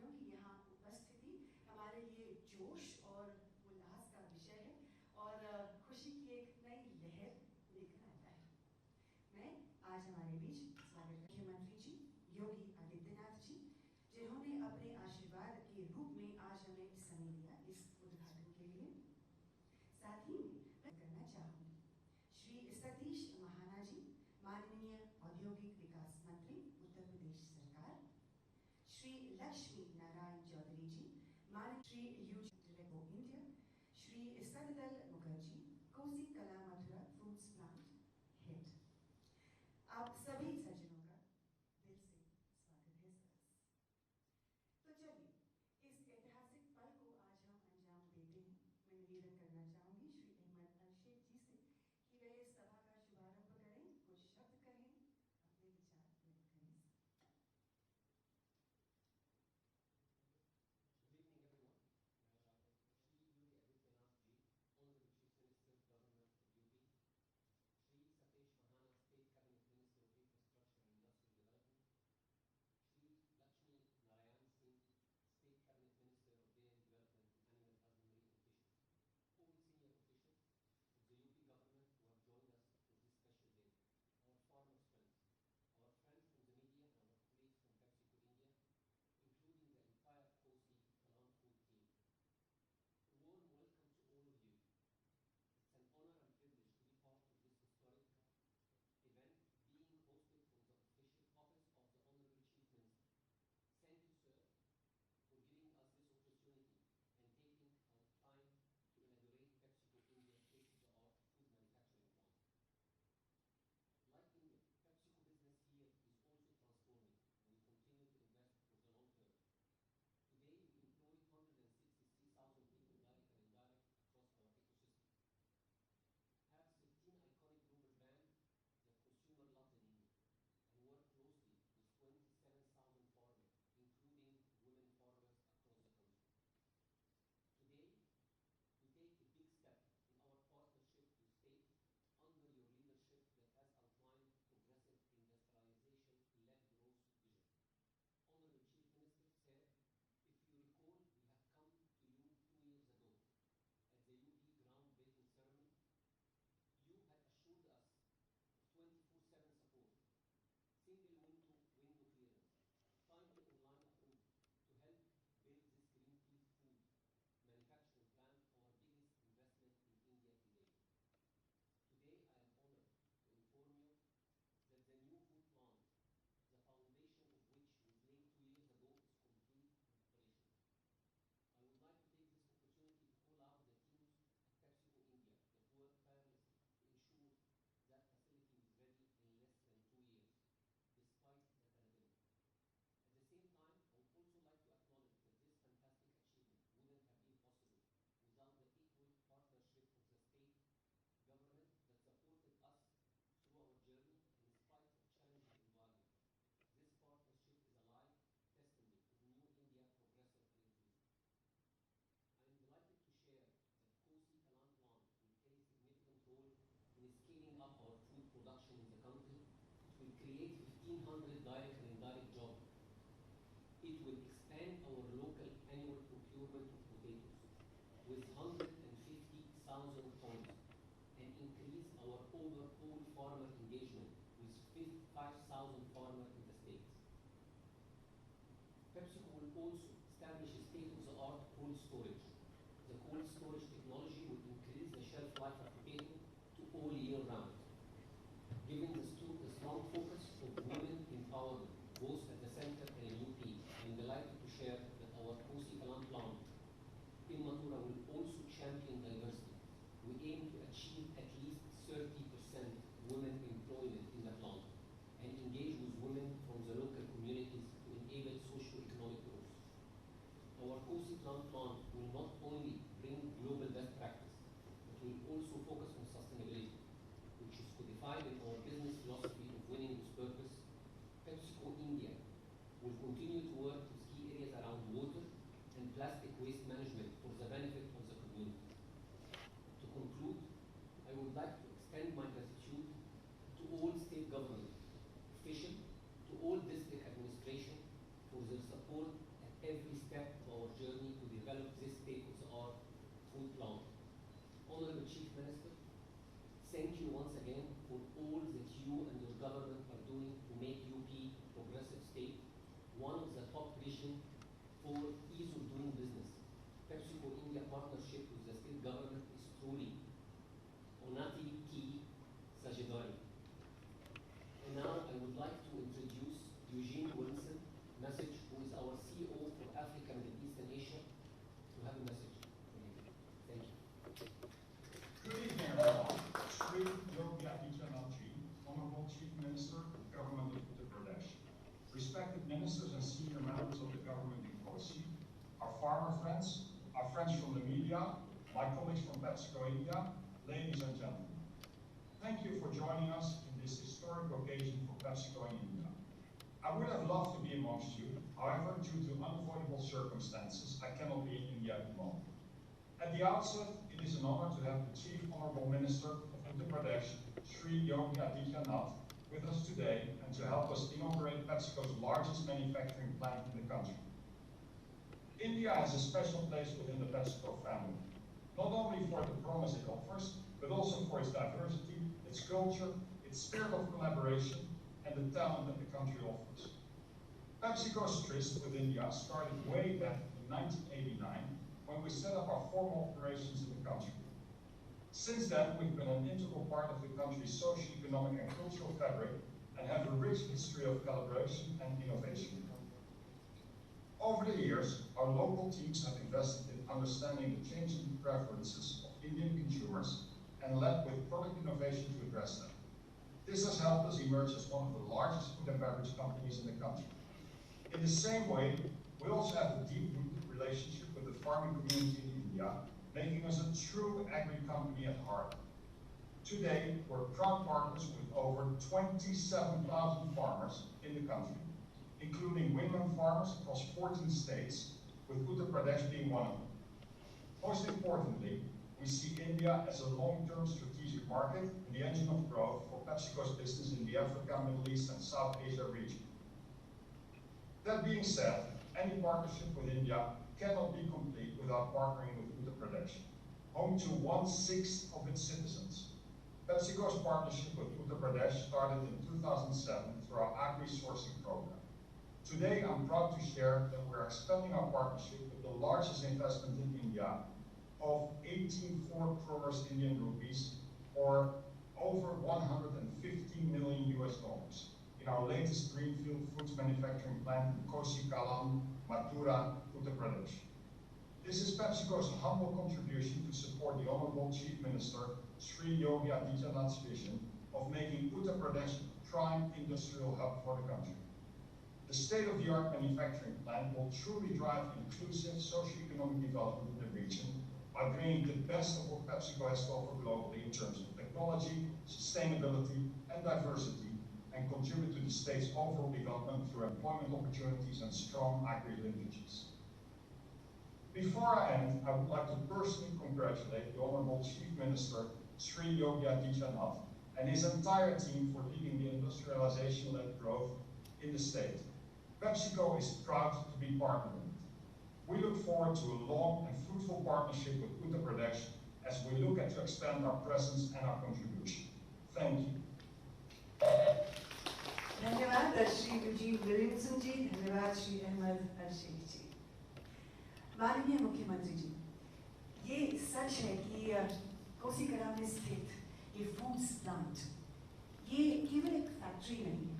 साथियों की यहाँ उपस्थिति हमारे लिए जोश और उल्लास का विषय है और खुशी की एक नई लहर लेकर आता है। मैं आज हमारे बीच स्वागत मुख्यमंत्री जी योगी आदित्यनाथ जी, जिन्होंने अपने आशीर्वाद के रूप में आज हमें समय दिया इस उद्घाटन के लिए। साथ ही मैं करना चाहूंगी श्री सतीश महाना जी, माननीय औद्योगिक विकास मंत्री उत्तर प्रदेश सरकार, श्री लक्ष्मी नारायण चौधरी जी, माननीय श्री यूजीको इंडिया, श्री सददल मुखर्जी, कोसी कला मथुरा फ्रूट्स प्लांट हेड। आप सभी सज्जनों का दिल से स्वागत है सर। तो चलिए इस ऐतिहासिक पल को आज हम अंजाम देते हैं। मैं निवेदन करना चाहूंगी श्री अहमद अलशेख जी से कि वे इस सभा का शुभारंभ करें, कुछ शब्द कहें, अपने विचार व्यक्त करें। Good evening, everyone. Shri Yogi Adityanath ji, Honorable Chief Minister, Government of UP, Shri Satish Mahana, State Cabinet Minister of Infrastructure and Industrial Development, Shri Lakshmi Narayan Singh, State Cabinet Minister of Dairy Development and Animal Husbandry and Fisheries, all senior officials of the UP government who have joined us for this special day, our farmers' friends, our friends from the media and our colleagues from PepsiCo India, including the entire Kosi Kalam Food team. A warm welcome to all of you. It's an honor and privilege to be part of this historic event being hosted from the official office of the Honorable Chief Minister. Thank you, sir, for giving us this opportunity and taking our time to inaugurate PepsiCo India's state-of-the-art food manufacturing plant. Like India, PepsiCo business here is also transforming, and we continue to invest for the long term. Today, we employ 163,000 people, direct and indirect, across our ecosystem. Have 15 iconic global brands that consumer loves in India, and work closely with 27,000 farmers, including women farmers across the country. Today, we take a big step in our partnership with states under your leadership that has outlined progressive industrialization-led growth vision. Honorable Chief Minister said, if you recall, we have come to you 2 years ago at the UP groundbreaking ceremony. You had assured us of 24/7 support, single window clearance, timely online approval to help build this greenfield food manufacturing plant, our biggest investment in India today. Today, I am honored to inform you that the new food plant, the foundation of which was laid 2 years ago, is complete and operational. I would like to take this opportunity to call out the teams at PepsiCo India that worked tirelessly to ensure that facility was ready in less than 2 years, despite the pandemic. At the same time, I would also like to acknowledge that this fantastic achievement wouldn't have been possible without the equal partnership of the state government that supported us through our journey in spite of challenging environment. This partnership is a live testimony of New India progressive and inclusive. I am delighted to share that Kosi Kalam plant will play a significant role in scaling up our food production in the country. It will create 1,500 direct and indirect jobs. It will expand our local annual procurement of potatoes with 150,000 tons and increase our overall farmer engagement with 5,000 farmers in the States. PepsiCo will also establish a state-of-the-art cold storage. The cold storage technology will increase the shelf life of potato to all year round. Given the strong focus of women empowerment, both at the center and in UP, I am delighted to share that our Kosi Kalam plant in Mathura will also champion diversity. We aim to achieve at least 30% women employment in the plant and engage with women from the local communities to enable socio-economic growth. Our Kosi plant will not only bring global best practice, but will also focus on sustainability, which is codified in our business philosophy of winning with purpose. PepsiCo India ministers and senior members of the government in COSI, our farmer friends, our friends from the media, my colleagues from PepsiCo India, ladies and gentlemen. Thank you for joining us in this historic occasion for PepsiCo in India. I would have loved to be amongst you, however, due to unavoidable circumstances, I cannot be in India at the moment. At the outset, it is an honor to have the Chief Honorable Minister of Uttar Pradesh, Sri Yogi Adityanath, with us today and to help us inaugurate PepsiCo's largest manufacturing plant in the country. India has a special place within the PepsiCo family, not only for the promise it offers, but also for its diversity, its culture, its spirit of collaboration, and the talent that the country offers. PepsiCo's tryst with India started way back in 1989, when we set up our formal operations in the country. Since then, we've been an integral part of the country's socio-economic and cultural fabric and have a rich history of collaboration and innovation. Over the years, our local teams have invested in understanding the changing preferences of Indian consumers and led with product innovation to address them. This has helped us emerge as one of the largest food and beverage companies in the country. In the same way, we also have a deep-rooted relationship with the farming community in India, making us a true agri-company at heart. Today, we're proud partners with over 27,000 farmers in the country, including women farmers across 14 states, with Uttar Pradesh being one of them. Most importantly, we see India as a long-term strategic market and the engine of growth for PepsiCo's business in the Africa, Middle East, and South Asia region. That being said, any partnership with India cannot be complete without partnering with Uttar Pradesh, home to 1/6 of its citizens. PepsiCo's partnership with Uttar Pradesh started in 2007 through our agri-sourcing program. Today, I'm proud to share that we're expanding our partnership with the largest investment in India of 18.4 crores Indian rupees, or over 150 million US dollars, in our latest greenfield foods manufacturing plant in Kosi Kalam, Mathura, Uttar Pradesh. This is PepsiCo's humble contribution to support the Honorable Chief Minister, Sri Yogi Adityanath's vision of making Uttar Pradesh a prime industrial hub for the country. The state-of-the-art manufacturing plant will truly drive inclusive socio-economic development in the region by bringing the best of what PepsiCo has to offer globally in terms of technology, sustainability, and diversity, and contribute to the state's overall development through employment opportunities and strong agri-linkages. Before I end, I would like to personally congratulate the Honorable Chief Minister, Sri Yogi Adityanath, and his entire team for leading the industrialization-led growth in the state. PepsiCo is proud to be partnering. We look forward to a long and fruitful partnership with Uttar Pradesh as we look at to expand our presence and our contribution. Thank you. धन्यवाद Shri Rajiv Williamson जी, धन्यवाद श्री अहमद अरशेख जी। माननीय मुख्यमंत्री जी, ये सच है कि कोसी कलाम में स्थित ये फूड्स प्लांट ये केवल एक फैक्ट्री नहीं है,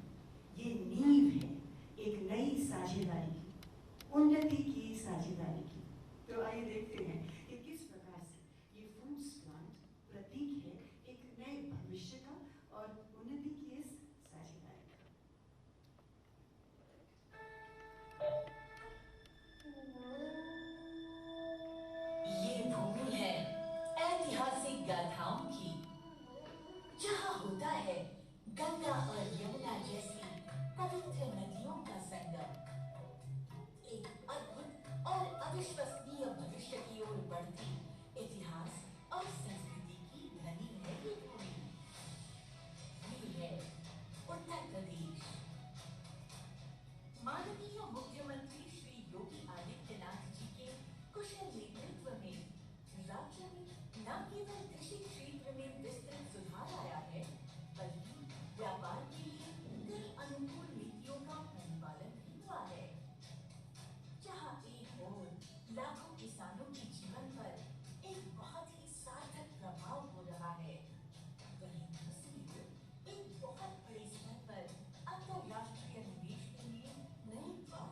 ये नींव है एक नई साझेदारी की, उन्नति की साझेदारी की। तो आइए देखते हैं कि किस प्रकार से ये फूड्स प्लांट प्रतीक है एक नए भविष्य का और उन्नति की इस साझेदारी का। ये भूमि है ऐतिहासिक गाथाओं की, जहाँ होता है गंगा और यमुना जैसी पवित्र नदियों का संगम। एक अद्भुत और अविश्वसनीय भविष्य की ओर बढ़ती इतिहास और संस्कृति की धनी है ये भूमि। ये है उत्तर प्रदेश। माननीय मुख्यमंत्री श्री योगी आदित्यनाथ जी के कुशल नेतृत्व में राज्य में न केवल कृषि क्षेत्र में विस्तृत सुधार आया है, बल्कि व्यापार के लिए कई अनुकूल नीतियों का अनुपालन भी हुआ है। जहाँ एक ओर लाखों किसानों के जीवन पर एक बहुत ही सार्थक प्रभाव हो रहा है, वहीं दूसरी ओर एक बहुत बड़े स्तर पर अंतरराष्ट्रीय निवेश के लिए नए द्वार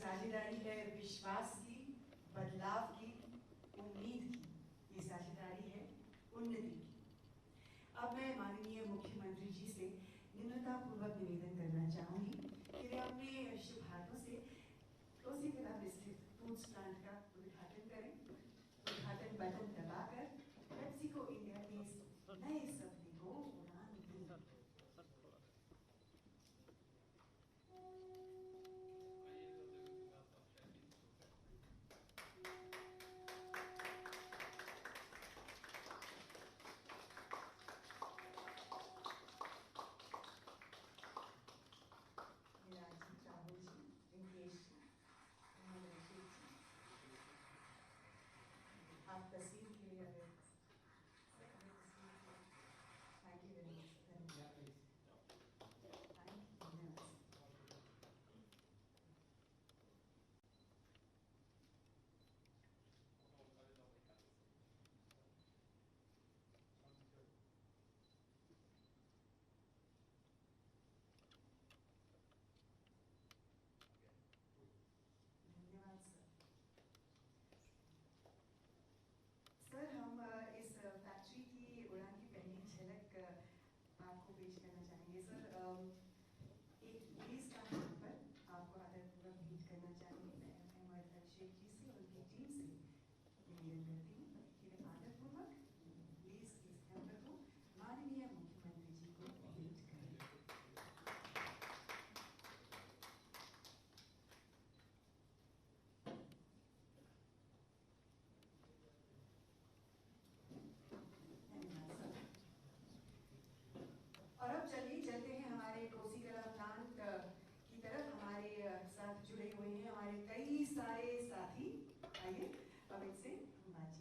साझेदारी है विश्वास की, बदलाव की, उम्मीद की। ये साझेदारी है उन्नति की। अब मैं माननीय मुख्यमंत्री जी से निम्रतापूर्वक निवेदन करना चाहूंगी कि वे अपने शुभ हाथों से कोसीकला में स्थित फूड्स प्लांट का उद्घाटन करें। उद्घाटन बटन दबाकर पेप्सिको इंडिया के इस नए सपने को उड़ान दें। राजीव राहुल जी, रिंकेश जी, मोहम्मद रशीद जी, आप तस्वीर के लिए अगर थैंक यू वेरी मच। धन्यवाद। थैंक यू, धन्यवाद। धन्यवाद सर। सर हम इस फैक्ट्री की उड़ान की पहली झलक आपको पेश करना चाहेंगे सर। एक लेस का यहाँ पर आपको आदरपूर्वक भेंट करना चाहेंगे। मैं अहमद शेख जी से और उनकी टीम से निवेदन करती हूँ कि वे आदरपूर्वक लेस के इस हैम्पर को माननीय मुख्यमंत्री जी को भेंट करें। धन्यवाद सर। और अब चलिए चलते हैं हमारे कोसीकला प्लांट की तरफ। हमारे साथ जुड़े हुए हैं हमारे कई सारे साथी। आइए अब इनसे बातचीत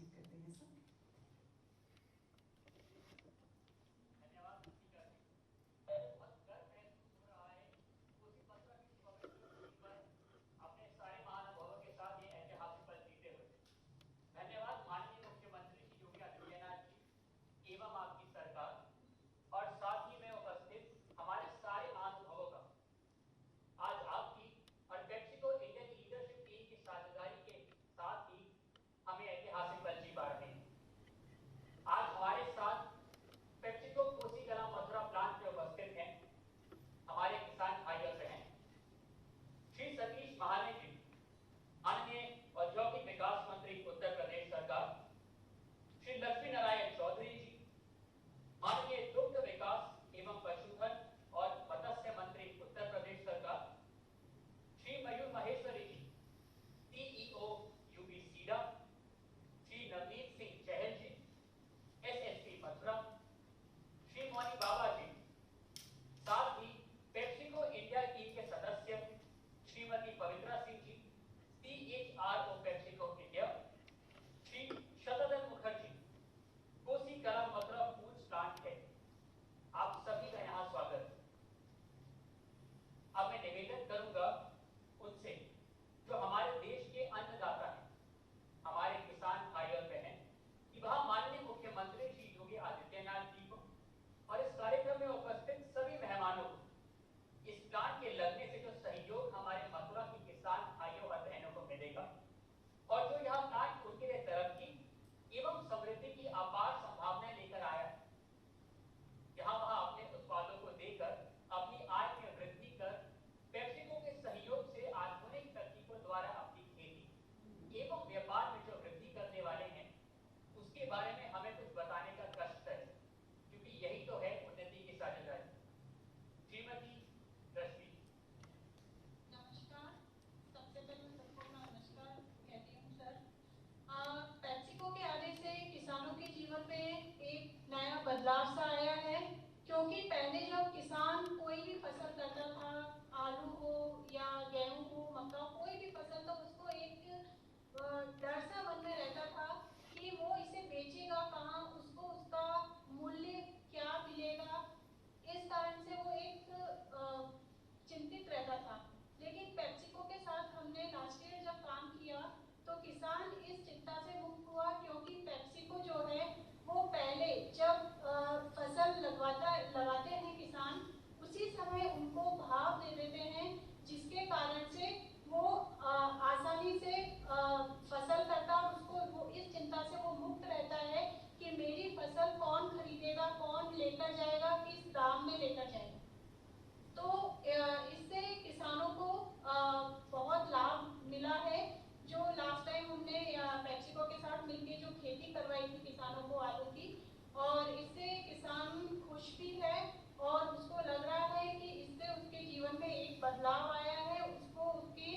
और इससे किसान खुश भी है और उसको लग रहा है कि इससे उसके जीवन में एक बदलाव आया है, उसको उसकी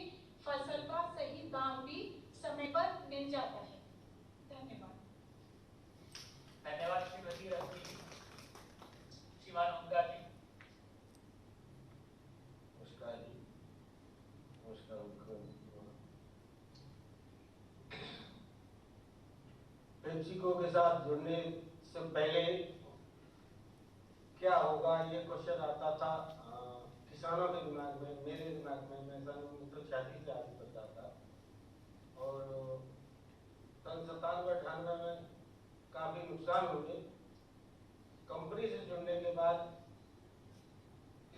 फसल का सही दाम भी समय पर मिल जाता है। धन्यवाद। धन्यवाद श्रीमती रश्मि जी। श्रीमान ओमकार जी। नमस्कार जी। नमस्कार पेप्सिको के साथ जुड़ने से पहले क्या होगा ये क्वेश्चन आता था किसानों के दिमाग में, मेरे दिमाग में। मैं सन 1986 से आगे बढ़ता था और सन 97-98 में काफी नुकसान हुए। कंपनी से जुड़ने के बाद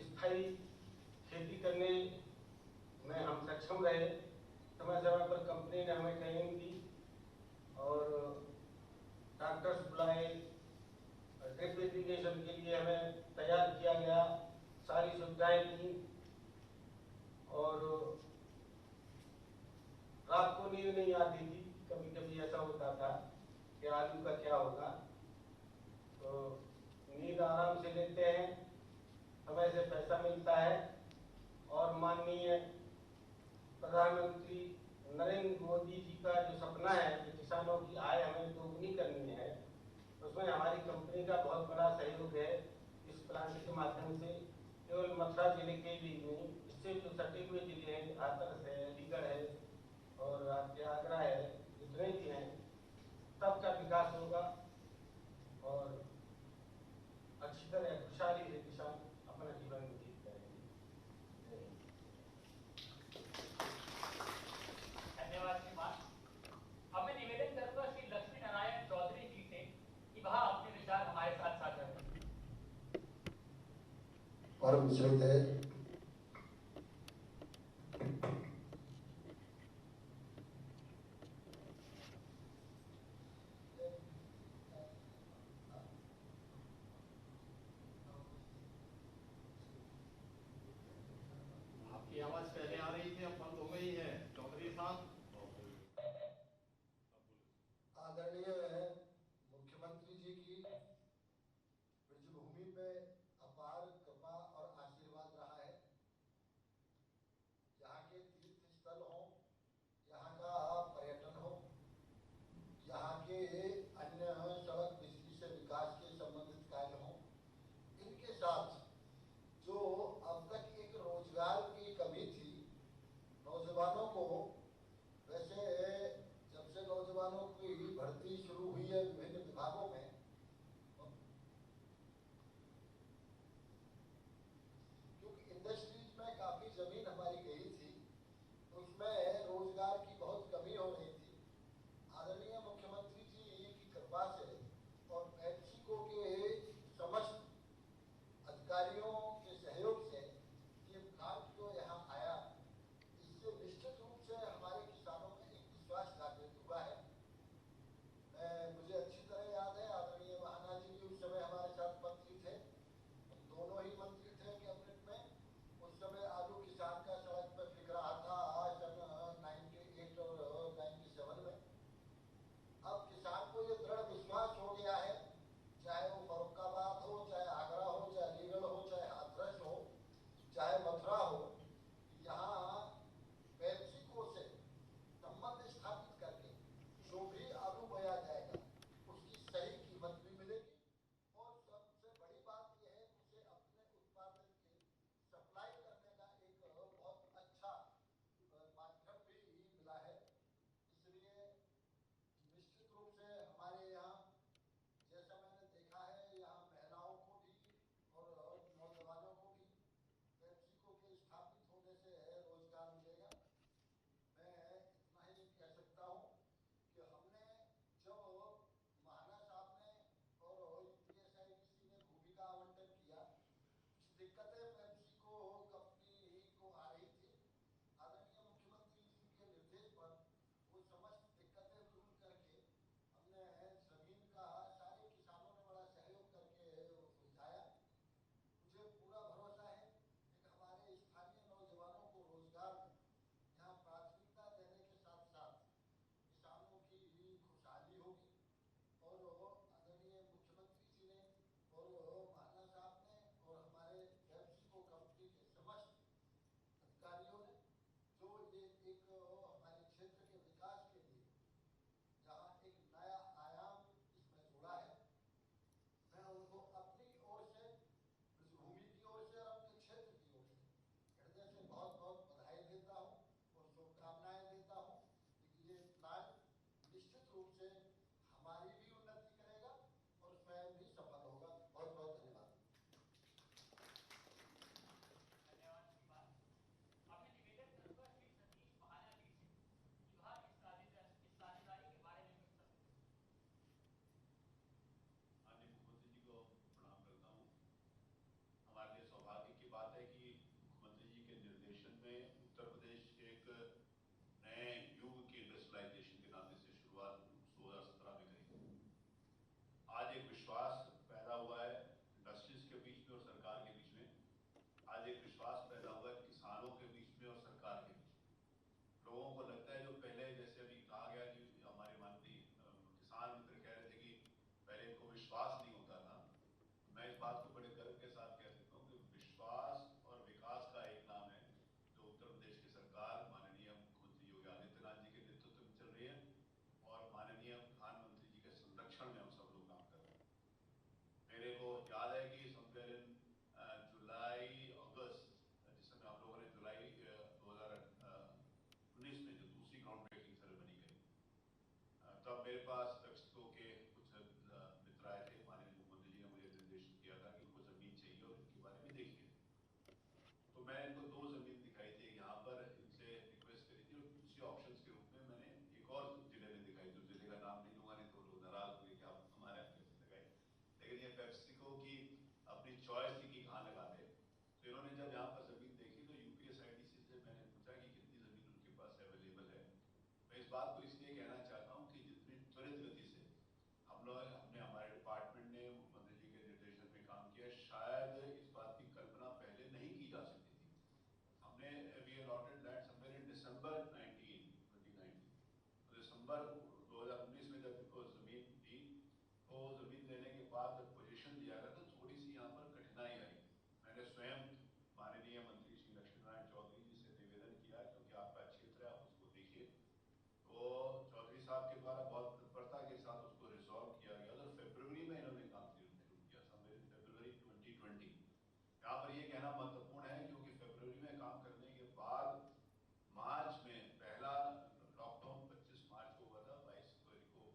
स्थायी खेती करने में हम सक्षम रहे। समय समय पर कंपनी ने हमें ट्रेनिंग दी और डॉक्टर्स बुलाए, ड्रिप इरिगेशन के लिए हमें तैयार किया गया, सारी सुविधाएं दी और रात को नींद नहीं आती थी। कभी कभी ऐसा होता था कि आलू का क्या होगा, तो नींद आराम से लेते हैं, समय से पैसा मिलता है और माननीय प्रधानमंत्री नरेंद्र मोदी जी का जो सपना है कि किसानों की आय हमें दोगुनी करनी है, उसमें हमारी कंपनी का बहुत बड़ा सहयोग है। इस प्लांट के माध्यम से केवल मथुरा जिले के भी नहीं, इससे जो सटे हुए जिले हैं, हाथरस है, अलीगढ़ है और आपके आगरा है, जितने भी हैं सबका विकास होगा और अच्छी तरह खुशहाली से किसान अपना जीवन व्यतीत करेंगे। धन्यवाद श्रीमान। अब मैं निवेदन करूंगा श्री लक्ष्मी नारायण चौधरी जी से कि वह अपने विचार हमारे साथ साझा करें। और मिश्रित है। आपकी आवाज पहले आ रही थी, अब बंद हो गई है। चौधरी साहब। आदरणीय मुख्यमंत्री जी की ब्रजभूमि पे अपार कृपा और आशीर्वाद रहा है। बात को इसलिए कहना चाहता हूँ कि जितनी त्वरित गति से हमने हमारे डिपार्टमेंट ने मुख्यमंत्री जी के निर्देशन में काम किया, शायद इस बात की कल्पना पहले नहीं की जा सकती थी। हमने we allotted land somewhere in December 2019। दिसंबर 2019 में जब उनको जमीन दी, तो जमीन देने के बाद जब पोजीशन दिया गया तो थोड़ी सी यहाँ पर कठिनाई आई। मैंने स्वयं माननीय मंत्री श्री लक्ष्मी नारायण चौधरी जी से निवेदन किया, क्योंकि आपका क्षेत्र है, आप उसको देखिए। तो चौधरी साहब के द्वारा बहुत तत्परता के साथ उसको रिजॉल्व किया गया और फरवरी में इन्होंने काम शुरू किया, फरवरी 2020। यहाँ पर ये कहना महत्वपूर्ण है क्योंकि फरवरी में काम करने के बाद मार्च में पहला लॉकडाउन 25 मार्च को हुआ था, 22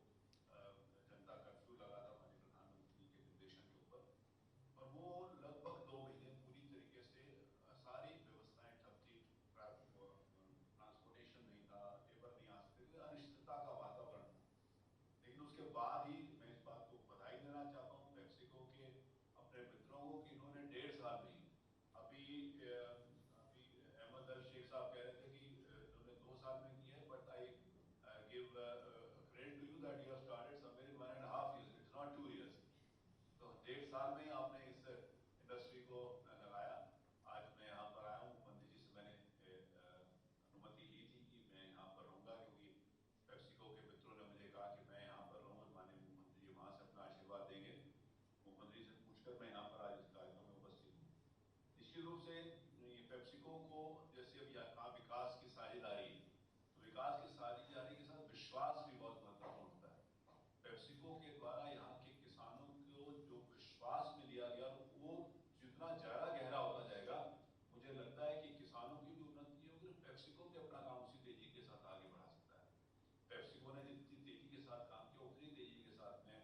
फरवरी को जनता कर्फ्यू लगा था माननीय प्रधानमंत्री के निर्देशन के ऊपर, और वो लगभग 2 महीने पूरी तरीके से सारी व्यवस्थाएं ठप थी, ट्रांसपोर्टेशन नहीं था, लेबर नहीं आ सकते थे, अनिश्चितता का वातावरण था। लेकिन उसके बाद ही मैं इस बात को बधाई देना चाहता हूँ पेप्सिको के अपने मित्रों को कि इन्होंने 1.5 साल में, अभी अहमद अल शेख साहब कह रहे थे कि इन्होंने 2 साल में किया है, but I give credit to you that you have started somewhere in 1.5 years, it's not 2 years। तो 1.5 साल में आपने इस इंडस्ट्री को लगाया। आज मैं यहाँ पर आया हूँ, मुख्यमंत्री जी से मैंने अनुमति ली थी कि मैं यहाँ पर रहूँगा, क्योंकि पेप्सिको के मित्रों ने मुझे कहा कि मैं यहाँ पर रहूँ, माननीय मुख्यमंत्री जी वहाँ से अपना आशीर्वाद देंगे। मुख्यमंत्री से पूछकर मैं यहाँ पर आज इस कार्यक्रम में उपस्थित हूँ। निश्चित रूप से पेप्सिको को जैसे अभी कहा विकास की साझेदारी, तो विकास की साझेदारी के साथ विश्वास भी बहुत महत्वपूर्ण होता है। पेप्सिको के द्वारा यहाँ के किसानों को जो विश्वास में लिया गया, वो जितना ज्यादा गहरा होता जाएगा, मुझे लगता है कि किसानों की भी उन्नति होगी और पेप्सिको भी अपना काम उसी तेजी के साथ आगे बढ़ा सकता है। पेप्सिको ने जितनी तेजी के साथ काम किया, उतनी तेजी के साथ में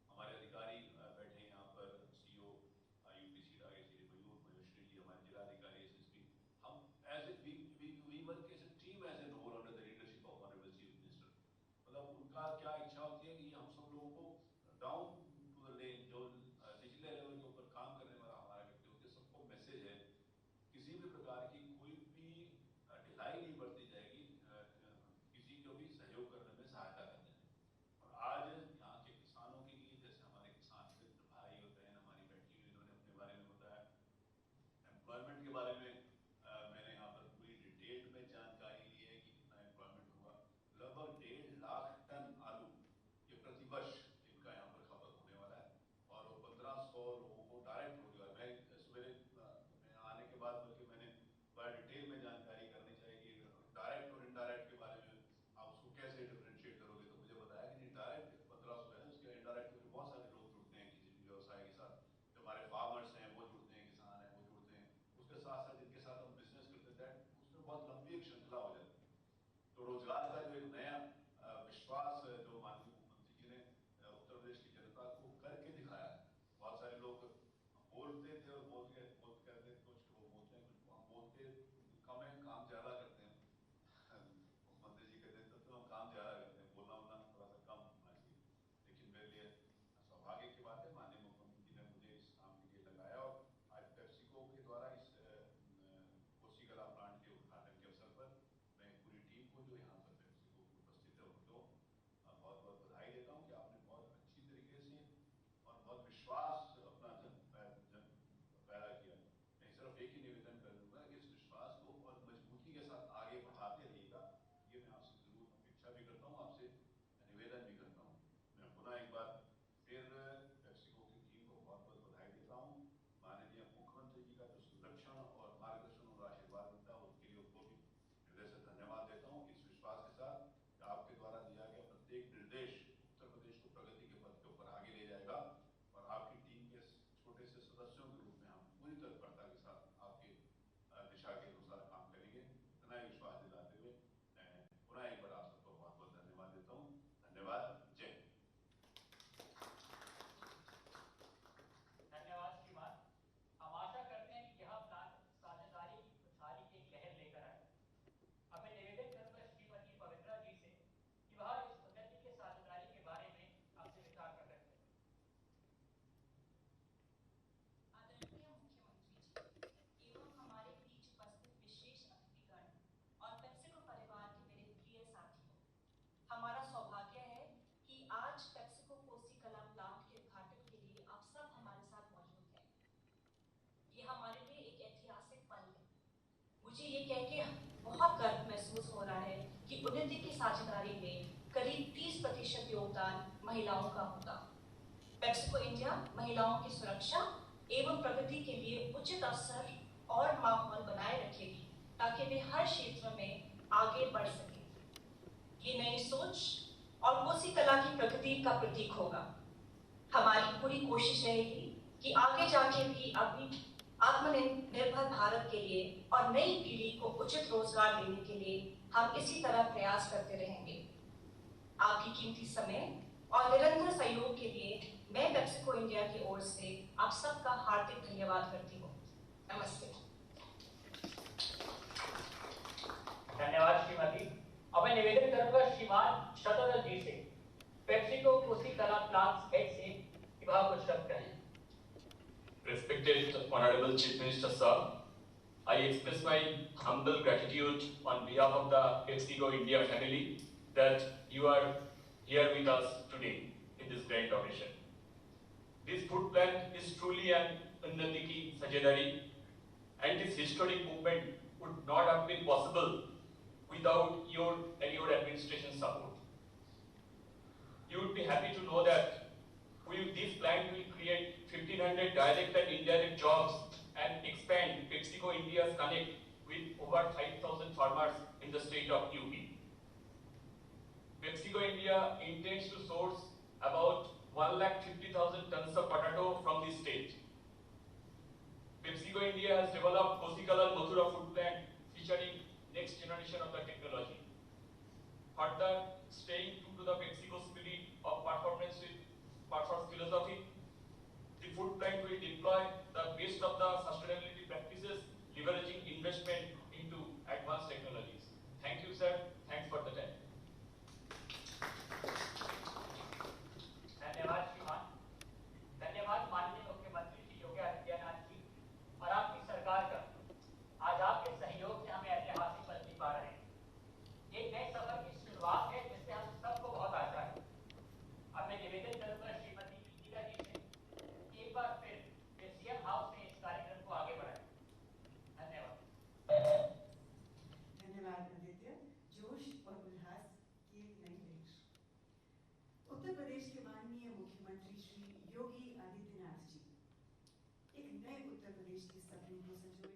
हमारे अधिकारी बैठे हैं यहाँ पर, CEO UPC श्री मयूर महेश्वरी जी, हमारे जिलाधिकारी SSP, हम as a we work as a team as an whole under the leadership of honourable chief minister. मतलब उनका क्या इच्छा होती है कि हम सब लोगों को डाउन टू द लेन, जो निचले लेवल के ऊपर काम करने वाला हमारा व्यक्ति होते, सबको मैसेज है किसी भी प्रकार की कोई भी ढिलाई नहीं बरती जाएगी, किसी को भी सहयोग करने में सहायता करने में। और आज यहाँ के किसानों के लिए, जैसे हमारे किसान मित्र भाई और बहन हमारी बैठी हुई, इन्होंने अपने बारे में बताया, एम्प्लॉयमेंट के बारे में मैंने यहाँ पर पूरी डिटेल में जानकारी ली है कि कितना एम्प्लॉयमेंट हुआ। लगभग 1.5 लाख टन आलू मुझे ये कह के बहुत गर्व महसूस हो रहा है कि उन्नति की साझेदारी में करीब 30% योगदान महिलाओं का होगा। पेप्सिको इंडिया महिलाओं की सुरक्षा एवं प्रगति के लिए उचित अवसर और माहौल बनाए रखेगी ताकि वे हर क्षेत्र में आगे बढ़ सके। ये नई सोच और कोसी कला की प्रगति का प्रतीक होगा। हमारी पूरी कोशिश रहेगी कि आगे जाके भी अपनी आत्मनिर्भर भारत के लिए और नई पीढ़ी को उचित रोजगार देने के लिए हम इसी तरह प्रयास करते रहेंगे। आपकी कीमती समय और निरंतर सहयोग के लिए मैं पेप्सिको इंडिया की ओर से आप सबका हार्दिक धन्यवाद करती हूँ। नमस्ते। धन्यवाद श्रीमती। अब मैं निवेदन करूंगा श्रीमान शतरल जी से पेप्सिको कोसी कला प्लांट्स हेड से विभाग कुछ शब्द कहें। Respected Honorable Chief Minister Sir, I express my humble gratitude on behalf of the PepsiCo India family that you are here with us today in this grand occasion. This food plant is truly an Unnati ki Sajedari, and this historic movement would not have been possible without your and your administration support. You would be happy to know that this plant will create 1,500 direct and indirect jobs and expand PepsiCo India's connect with over 5,000 farmers in the state of UP. PepsiCo India intends to source about 150,000 tons of potato from this state. PepsiCo India has developed Kosikalar Mathura food plant featuring next generation of the technology. Further, staying true to the PepsiCo spirit of performance with purpose philosophy, the food plant will deploy the best of the sustainability practices, leveraging investment into advanced technologies. Thank you, sir. Thanks for the time. धन्यवाद श्रीमान। धन्यवाद माननीय मुख्यमंत्री श्री योगी आदित्यनाथ जी और आपकी सरकार का। आज आपके सहयोग से हमें ऐतिहासिक पल पा रहे हैं। एक नए सफर की शुरुआत है जिससे हम सबको बहुत आशा है। अब मैं निवेदन करूंगा श्रीमती इंदिरा जी से एक बार फिर सीएम हाउस में इस कार्यक्रम को आगे बढ़ाएं। धन्यवाद। धन्यवाद आदित्य। जोश और उल्लास की एक नई लहर। उत्तर प्रदेश के माननीय मुख्यमंत्री श्री योगी आदित्यनाथ जी एक नए उत्तर प्रदेश के सपने को संजोए।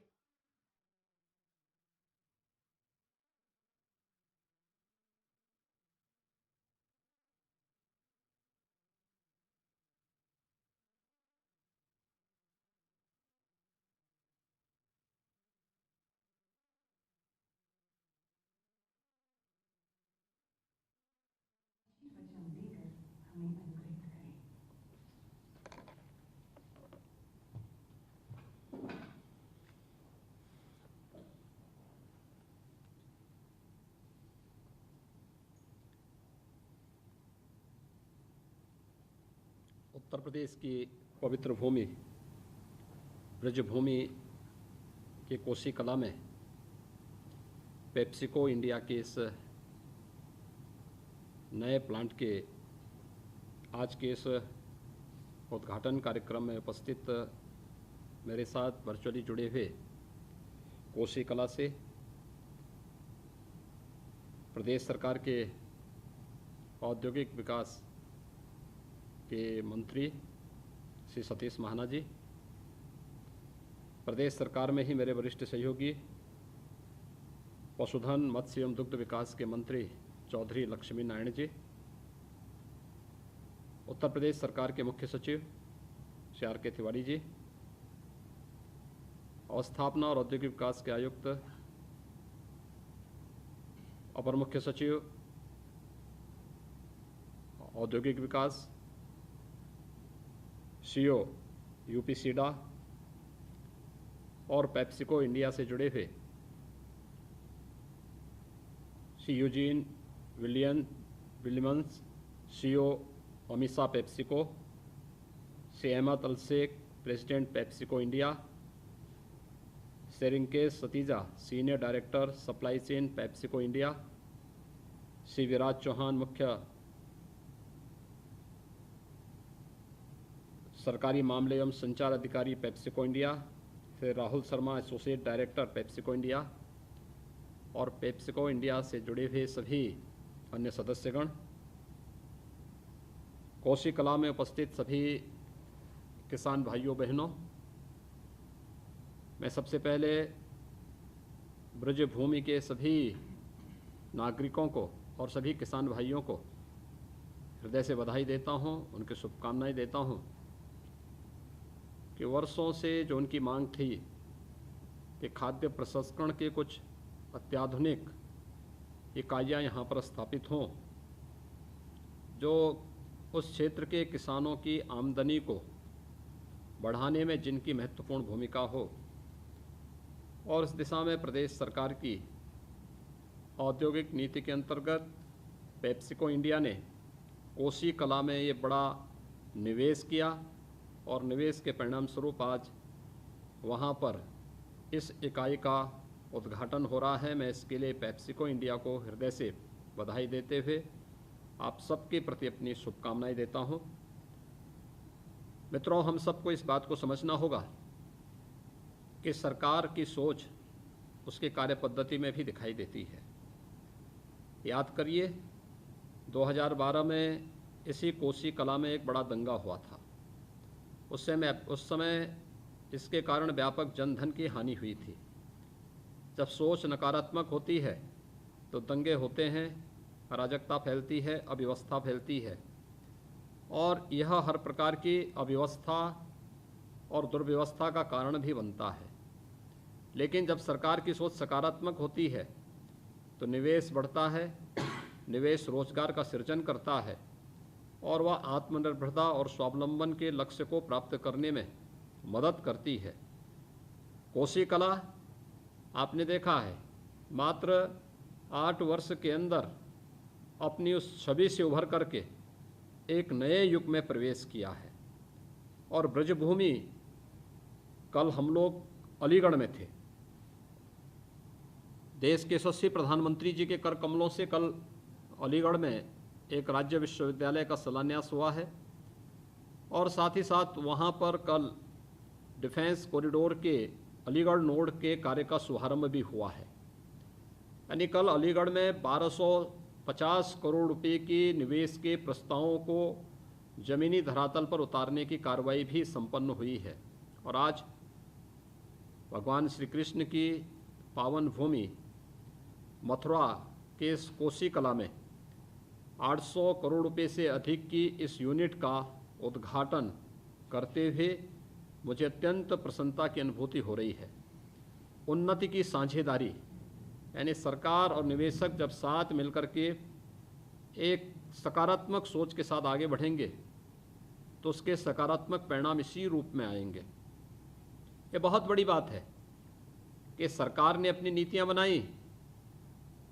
वचन देकर हमें अनुग्रहित करें। उत्तर प्रदेश की पवित्र भूमि ब्रजभूमि के कोसी कला में पेप्सिको इंडिया के इस नए प्लांट के आज के इस उद्घाटन कार्यक्रम में उपस्थित मेरे साथ वर्चुअली जुड़े हुए कोसी कला से प्रदेश सरकार के औद्योगिक विकास के मंत्री श्री सतीश महाना जी, प्रदेश सरकार में ही मेरे वरिष्ठ सहयोगी पशुधन मत्स्य एवं दुग्ध विकास के मंत्री चौधरी लक्ष्मी नारायण जी, उत्तर प्रदेश सरकार के मुख्य सचिव श्री आर के तिवारी जी, अवस्थापना और औद्योगिक विकास के आयुक्त अपर मुख्य सचिव औद्योगिक विकास सीओ यूपी सीडा और पेप्सिको इंडिया से जुड़े हुए Shri Eugene Williams CEO AMESA PepsiCo, Shri Ahmed Al Sheikh president PepsiCo India, सेरिंकेस Satija senior director supply chain PepsiCo India, Shri Viraj Chauhan मुख्य सरकारी मामले एवं संचार अधिकारी PepsiCo India, Shri Rahul Sharma associate director PepsiCo India, और पेप्सिको इंडिया से जुड़े हुए सभी अन्य सदस्यगण, कोसी कला में उपस्थित सभी किसान भाइयों बहनों, मैं सबसे पहले ब्रजभूमि के सभी नागरिकों को और सभी किसान भाइयों को हृदय से बधाई देता हूं, उनकी शुभकामनाएं देता हूं कि वर्षों से जो उनकी मांग थी कि खाद्य प्रसंस्करण के कुछ अत्याधुनिक इकाइयाँ यहाँ पर स्थापित हों, जो उस क्षेत्र के किसानों की आमदनी को बढ़ाने में जिनकी महत्वपूर्ण भूमिका हो, और इस दिशा में प्रदेश सरकार की औद्योगिक नीति के अंतर्गत पेप्सिको इंडिया ने कोसी कला में ये बड़ा निवेश किया और निवेश के परिणाम स्वरूप आज वहाँ पर इस इकाई का उद्घाटन हो रहा है। मैं इसके लिए पेप्सिको इंडिया को हृदय से बधाई देते हुए आप सबके प्रति अपनी शुभकामनाएं देता हूं। मित्रों, हम सबको इस बात को समझना होगा कि सरकार की सोच उसके कार्य पद्धति में भी दिखाई देती है। याद करिए 2012 में इसी कोसी कला में एक बड़ा दंगा हुआ था। उस समय इसके कारण व्यापक जनधन की हानि हुई थी। जब सोच नकारात्मक होती है तो दंगे होते हैं, अराजकता फैलती है, अव्यवस्था फैलती है, और यह हर प्रकार की अव्यवस्था और दुर्व्यवस्था का कारण भी बनता है। लेकिन जब सरकार की सोच सकारात्मक होती है तो निवेश बढ़ता है, निवेश रोजगार का सृजन करता है और वह आत्मनिर्भरता और स्वावलंबन के लक्ष्य को प्राप्त करने में मदद करती है। कोसी कला आपने देखा है मात्र 8 वर्ष के अंदर अपनी उस छवि से उभर करके एक नए युग में प्रवेश किया है। और ब्रजभूमि, कल हम लोग अलीगढ़ में थे, देश के यशस्वी प्रधानमंत्री जी के कर कमलों से कल अलीगढ़ में एक राज्य विश्वविद्यालय का शिलान्यास हुआ है, और साथ ही साथ वहाँ पर कल डिफेंस कॉरिडोर के अलीगढ़ नोड के कार्य का शुभारंभ भी हुआ है। यानी कल अलीगढ़ में 1250 करोड़ रुपए की निवेश के प्रस्तावों को जमीनी धरातल पर उतारने की कार्रवाई भी संपन्न हुई है। और आज भगवान श्री कृष्ण की पावन भूमि मथुरा के इस कोसी कला में 800 करोड़ रुपए से अधिक की इस यूनिट का उद्घाटन करते हुए मुझे अत्यंत प्रसन्नता की अनुभूति हो रही है। उन्नति की साझेदारी, यानी सरकार और निवेशक जब साथ मिलकर के एक सकारात्मक सोच के साथ आगे बढ़ेंगे तो उसके सकारात्मक परिणाम इसी रूप में आएंगे। ये बहुत बड़ी बात है कि सरकार ने अपनी नीतियां बनाई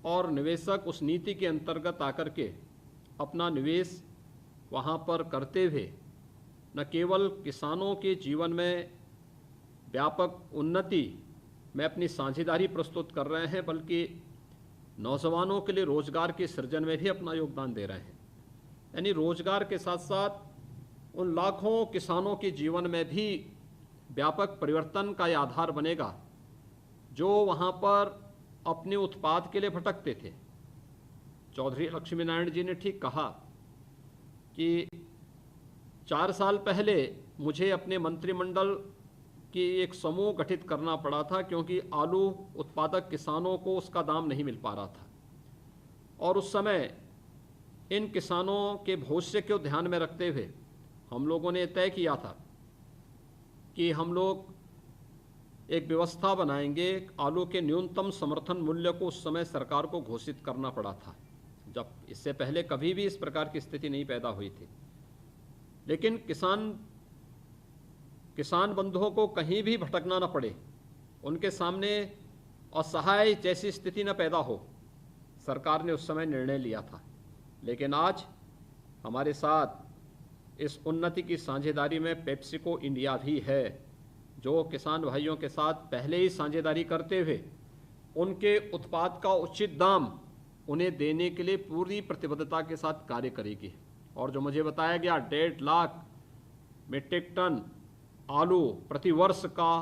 और निवेशक उस नीति के अंतर्गत आकर के अपना निवेश वहाँ पर करते हुए न केवल किसानों के जीवन में व्यापक उन्नति में अपनी साझेदारी प्रस्तुत कर रहे हैं, बल्कि नौजवानों के लिए रोजगार के सृजन में भी अपना योगदान दे रहे हैं। यानी रोजगार के साथ साथ उन लाखों किसानों के जीवन में भी व्यापक परिवर्तन का यह आधार बनेगा जो वहाँ पर अपने उत्पाद के लिए भटकते थे। चौधरी लक्ष्मी नारायण जी ने ठीक कहा कि 4 साल पहले मुझे अपने मंत्रिमंडल की एक समूह गठित करना पड़ा था, क्योंकि आलू उत्पादक किसानों को उसका दाम नहीं मिल पा रहा था। और उस समय इन किसानों के भविष्य को ध्यान में रखते हुए हम लोगों ने तय किया था कि हम लोग एक व्यवस्था बनाएंगे। आलू के न्यूनतम समर्थन मूल्य को उस समय सरकार को घोषित करना पड़ा था, जब इससे पहले कभी भी इस प्रकार की स्थिति नहीं पैदा हुई थी। लेकिन किसान बंधुओं को कहीं भी भटकना न पड़े, उनके सामने असहाय जैसी स्थिति न पैदा हो, सरकार ने उस समय निर्णय लिया था। लेकिन आज हमारे साथ इस उन्नति की साझेदारी में पेप्सिको इंडिया भी है, जो किसान भाइयों के साथ पहले ही साझेदारी करते हुए उनके उत्पाद का उचित दाम उन्हें देने के लिए पूरी प्रतिबद्धता के साथ कार्य करेगी। और जो मुझे बताया गया 1.5 लाख मीट्रिक टन आलू प्रति वर्ष का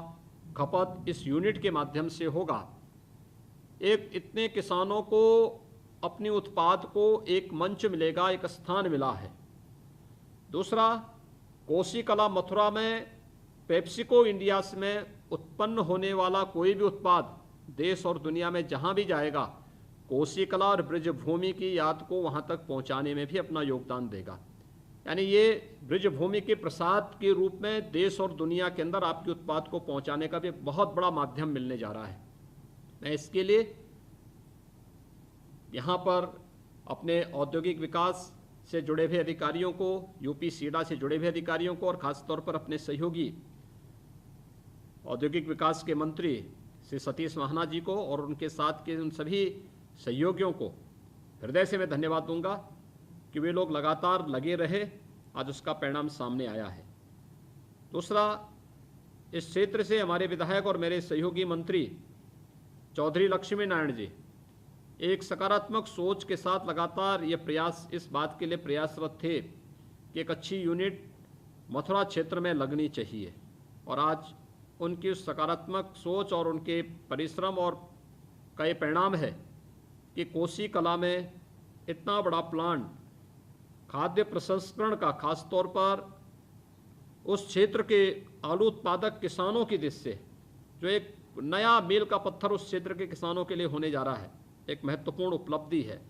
खपत इस यूनिट के माध्यम से होगा, एक इतने किसानों को अपने उत्पाद को एक मंच मिलेगा, एक स्थान मिला है। दूसरा, कोसी कला मथुरा में पेप्सिको इंडिया में उत्पन्न होने वाला कोई भी उत्पाद देश और दुनिया में जहां भी जाएगा, कोसी कला और ब्रजभूमि की याद को वहां तक पहुंचाने में भी अपना योगदान देगा। यानी ये ब्रजभूमि के प्रसाद के रूप में देश और दुनिया के अंदर आपके उत्पाद को पहुंचाने का भी एक बहुत बड़ा माध्यम मिलने जा रहा है। मैं इसके लिए यहाँ पर अपने औद्योगिक विकास से जुड़े हुए अधिकारियों को, यूपी सीडा से जुड़े हुए अधिकारियों को और ख़ासतौर पर अपने सहयोगी औद्योगिक विकास के मंत्री श्री सतीश महाना जी को और उनके साथ के उन सभी सहयोगियों को हृदय से मैं धन्यवाद दूंगा कि वे लोग लगातार लगे रहे, आज उसका परिणाम सामने आया है। दूसरा, इस क्षेत्र से हमारे विधायक और मेरे सहयोगी मंत्री चौधरी लक्ष्मी नारायण जी एक सकारात्मक सोच के साथ लगातार ये प्रयास, इस बात के लिए प्रयासरत थे कि एक अच्छी यूनिट मथुरा क्षेत्र में लगनी चाहिए, और आज उनकी उस सकारात्मक सोच और उनके परिश्रम और का ये परिणाम है कि कोसी कला में इतना बड़ा प्लांट खाद्य प्रसंस्करण का, खासतौर पर उस क्षेत्र के आलू उत्पादक किसानों की दृष्टि से जो एक नया मील का पत्थर उस क्षेत्र के किसानों के लिए होने जा रहा है, एक महत्वपूर्ण उपलब्धि है।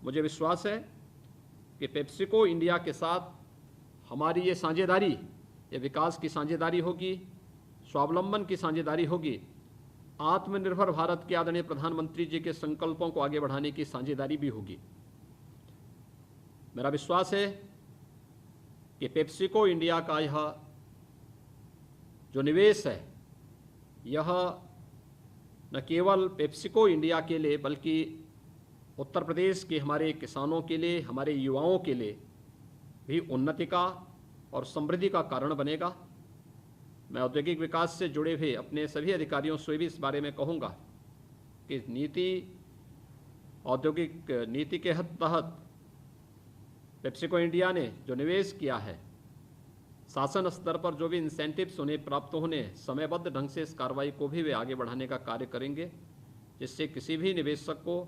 मुझे विश्वास है कि पेप्सिको इंडिया के साथ हमारी ये साझेदारी, ये विकास की साझेदारी होगी, स्वावलंबन की साझेदारी होगी, आत्मनिर्भर भारत के आदरणीय प्रधानमंत्री जी के संकल्पों को आगे बढ़ाने की साझेदारी भी होगी। मेरा विश्वास है कि पेप्सिको इंडिया का यह जो निवेश है, यह न केवल पेप्सिको इंडिया के लिए बल्कि उत्तर प्रदेश के हमारे किसानों के लिए, हमारे युवाओं के लिए भी उन्नति का और समृद्धि का कारण बनेगा। मैं औद्योगिक विकास से जुड़े हुए अपने सभी अधिकारियों से भी इस बारे में कहूँगा कि औद्योगिक नीति के तहत पेप्सिको इंडिया ने जो निवेश किया है, शासन स्तर पर जो भी इंसेंटिव्स उन्हें प्राप्त होने, समयबद्ध ढंग से इस कार्रवाई को भी वे आगे बढ़ाने का कार्य करेंगे, जिससे किसी भी निवेशक को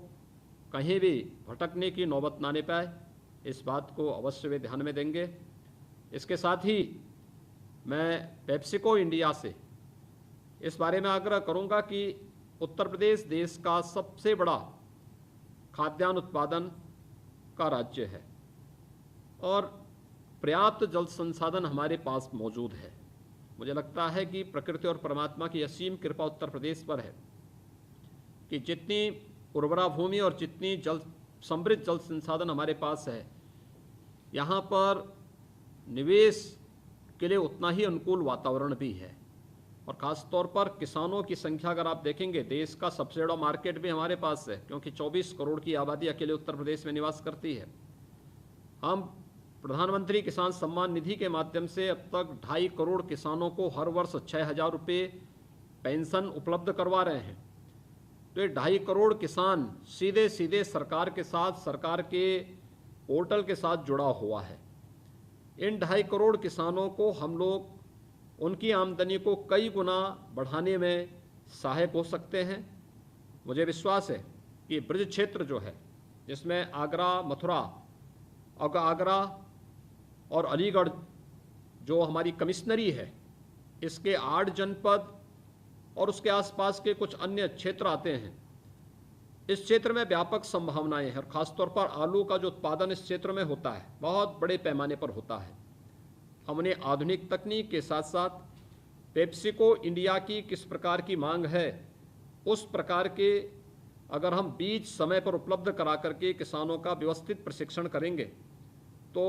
कहीं भी भटकने की नौबत ना आने पाए। इस बात को अवश्य वे ध्यान में देंगे। इसके साथ ही मैं पेप्सिको इंडिया से इस बारे में आग्रह करूंगा कि उत्तर प्रदेश देश का सबसे बड़ा खाद्यान्न उत्पादन का राज्य है और पर्याप्त जल संसाधन हमारे पास मौजूद है। मुझे लगता है कि प्रकृति और परमात्मा की असीम कृपा उत्तर प्रदेश पर है कि जितनी उर्वरा भूमि और जितनी समृद्ध जल संसाधन हमारे पास है, यहाँ पर निवेश के लिए उतना ही अनुकूल वातावरण भी है। और ख़ास तौर पर किसानों की संख्या अगर आप देखेंगे, देश का सबसे बड़ा मार्केट भी हमारे पास है, क्योंकि 24 करोड़ की आबादी अकेले उत्तर प्रदेश में निवास करती है। हम प्रधानमंत्री किसान सम्मान निधि के माध्यम से अब तक 2.5 करोड़ किसानों को हर वर्ष 6,000 रुपये पेंशन उपलब्ध करवा रहे हैं। तो ये 2.5 करोड़ किसान सीधे सीधे सरकार के साथ, सरकार के पोर्टल के साथ जुड़ा हुआ है। इन 2.5 करोड़ किसानों को हम लोग उनकी आमदनी को कई गुना बढ़ाने में सहायक हो सकते हैं। मुझे विश्वास है कि ब्रज क्षेत्र जो है, जिसमें आगरा, मथुरा, आगरा और अलीगढ़ जो हमारी कमिश्नरी है, इसके 8 जनपद और उसके आसपास के कुछ अन्य क्षेत्र आते हैं। इस क्षेत्र में व्यापक संभावनाएं हैं और ख़ासतौर पर आलू का जो उत्पादन इस क्षेत्र में होता है, बहुत बड़े पैमाने पर होता है। हमने आधुनिक तकनीक के साथ साथ पेप्सिको इंडिया की किस प्रकार की मांग है, उस प्रकार के अगर हम बीज समय पर उपलब्ध करा करके किसानों का व्यवस्थित प्रशिक्षण करेंगे तो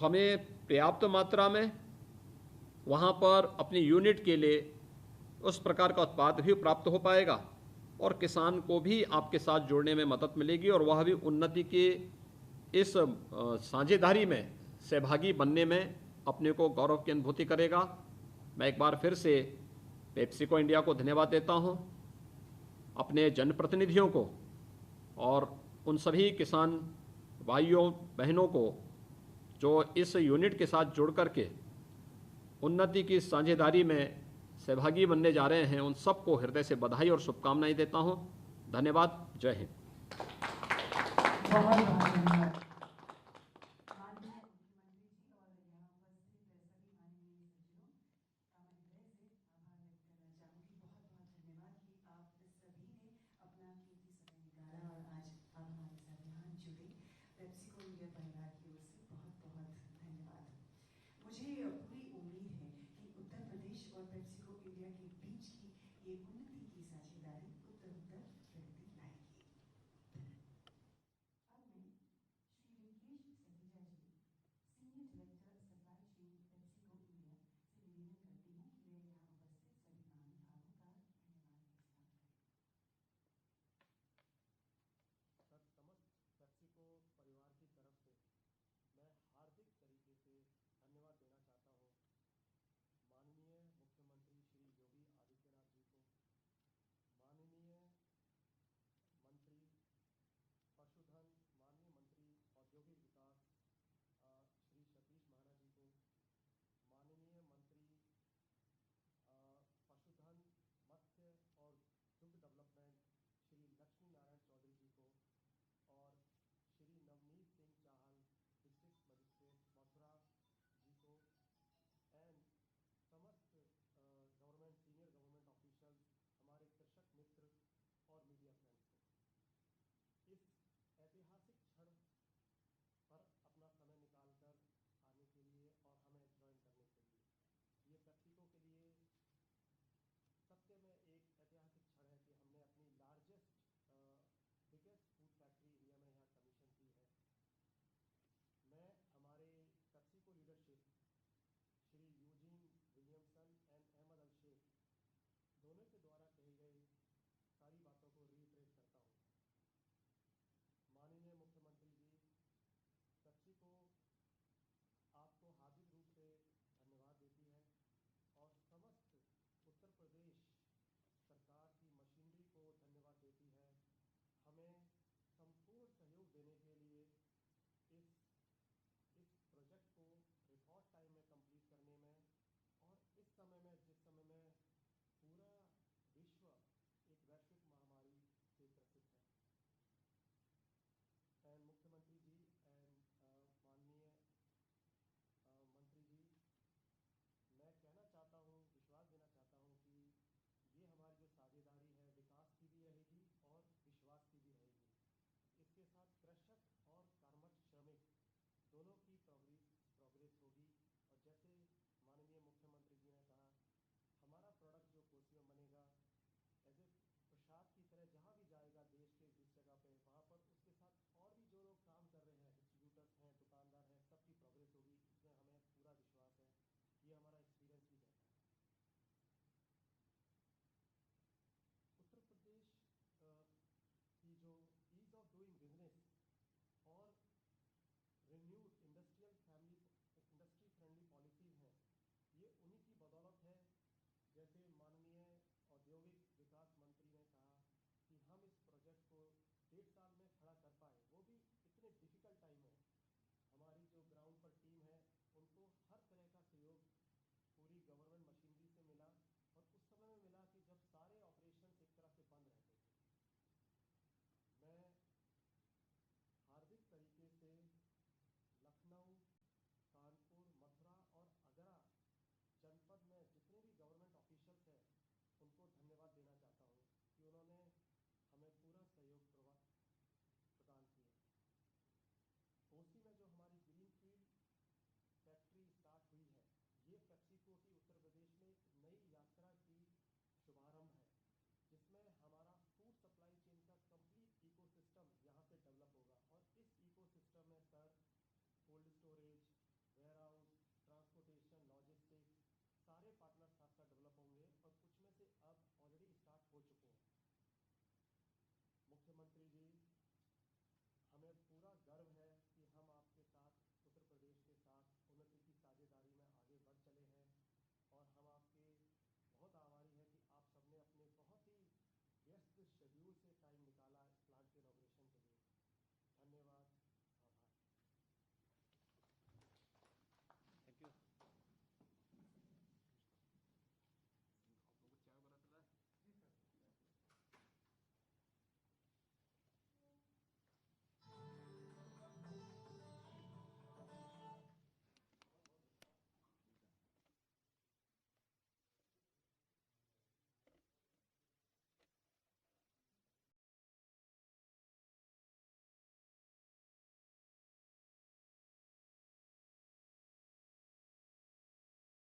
हमें पर्याप्त मात्रा में वहाँ पर अपनी यूनिट के लिए उस प्रकार का उत्पाद भी प्राप्त हो पाएगा और किसान को भी आपके साथ जोड़ने में मदद मिलेगी और वह भी उन्नति के इस साझेदारी में सहभागी बनने में अपने को गौरव की अनुभूति करेगा। मैं एक बार फिर से पेप्सिको इंडिया को धन्यवाद देता हूं, अपने जनप्रतिनिधियों को और उन सभी किसान भाइयों बहनों को जो इस यूनिट के साथ जुड़ करके उन्नति की साझेदारी में सहभागी बनने जा रहे हैं, उन सबको हृदय से बधाई और शुभकामनाएं देता हूं। धन्यवाद। जय हिंद। बहुत बहुत धन्यवाद माननीय मुख्यमंत्री जी और यहाँ उपस्थित सभी माननीय सज्जनों का मैं हृदय से आभार व्यक्त करना चाहूँगी। बहुत बहुत धन्यवाद कि आप सभी ने अपना कीमती समय निकाला और आज आप हमारे साथ यहाँ जुड़े। पेप्सिको इंडिया परिवार की ओर से बहुत बहुत धन्यवाद। मुझे पूरी उम्मीद है कि उत्तर प्रदेश और पेप्सिको इंडिया के बीच की ये उन्नति की साझेदारी उत्तर प्रगति लाएगी। अब मैं Shri Vikesh Satija ji, senior director supply chain PepsiCo India से निवेदन करती हूँ कि वे यहाँ उपस्थित सभी महानुभावों का धन्यवाद प्रस्ताव करें। सर, समस्त पेप्सिको परिवार की तरफ से मैं हार्दिक तरीके से धन्यवाद देना चाहता हूँ माननीय मुख्यमंत्री श्री योगी आदित्यनाथ जी को, माननीय मंत्री पशुधन, माननीय मंत्री औद्योगिक विकास श्री सतीश महाना जी को, माननीय मंत्री पशुधन, मत्स्य और दुग्ध डेवलपमेंट श्री लक्ष्मी नारायण चौधरी जी को, और श्री नवनीत सिंह चाहल, डिस्ट्रिक्ट मजिस्ट्रेट मथुरा जी को, एंड समस्त गवर्नमेंट, सीनियर गवर्नमेंट ऑफिशियल्स, हमारे कृषक मित्र और मीडिया फ्रेंड्स को इस ऐतिहासिक क्षण पर अपना समय निकालकर आने के लिए और हमें ज्वाइन करने के लिए। ये पेप्सिको के लिए सत्य में एक ऐतिहासिक क्षण है कि हमने अपनी largest biggest food factory India में यहाँ कमीशन की है। मैं हमारे PepsiCo leadership Shri Eugene Williamson and Ahmed Al Sheikh दोनों के द्वारा कही गई सारी बातों को रीट्रेस करता हूँ। माननीय मुख्यमंत्री जी, पेप्सिको आपको हार्दिक रूप से धन्यवाद देती है और समस्त उत्तर प्रदेश सरकार की मशीनरी को धन्यवाद देती है, हमें संपूर्ण सहयोग देने के लिए इस प्रोजेक्ट को रिकॉर्ड टाइम में कंप्लीट करने में, और इस समय में जिस समय में पूरा विश्व एक वैश्विक महामारी से ग्रसित है। एंड मुख्यमंत्री जी एंड माननीय मंत्री जी, मैं कहना चाहता हूँ, विश्वास देना चाहता हूँ कि ये हमारी जो साझेदारी है विकास की भी रहेगी और विश्वास की भी रहेगी। इसके साथ कृषक और कर्मठ श्रमिक दोनों की प्रोग्रेस होगी। और जैसे माननीय मुख्यमंत्री जी ने कहा, हमारा प्रोडक्ट जो कोसी में बनेगा एज ए प्रसाद की तरह जहाँ भी जाएगा देश के जिस जगह पे, वहाँ पर उसके साथ और भी जो लोग काम कर रहे हैं, डिस्ट्रीब्यूटर्स हैं, दुकानदार हैं, सबकी प्रोग्रेस होगी। इसमें हमें पूरा विश्वास है, ये हमारा एक्सपीरियंस भी कहता है। उत्तर प्रदेश की जो ईज ऑफ डूइंग बिजनेस और रिन्यूड इंडस्ट्री फ्रेंडली पॉलिसीज हैं, ये उन्हीं की बदौलत है। जैसे माननीय औद्योगिक विकास मंत्री ने कहा कि हम इस प्रोजेक्ट को 1.5 साल में खड़ा कर पाए, वो भी इतने डिफिकल्ट टाइम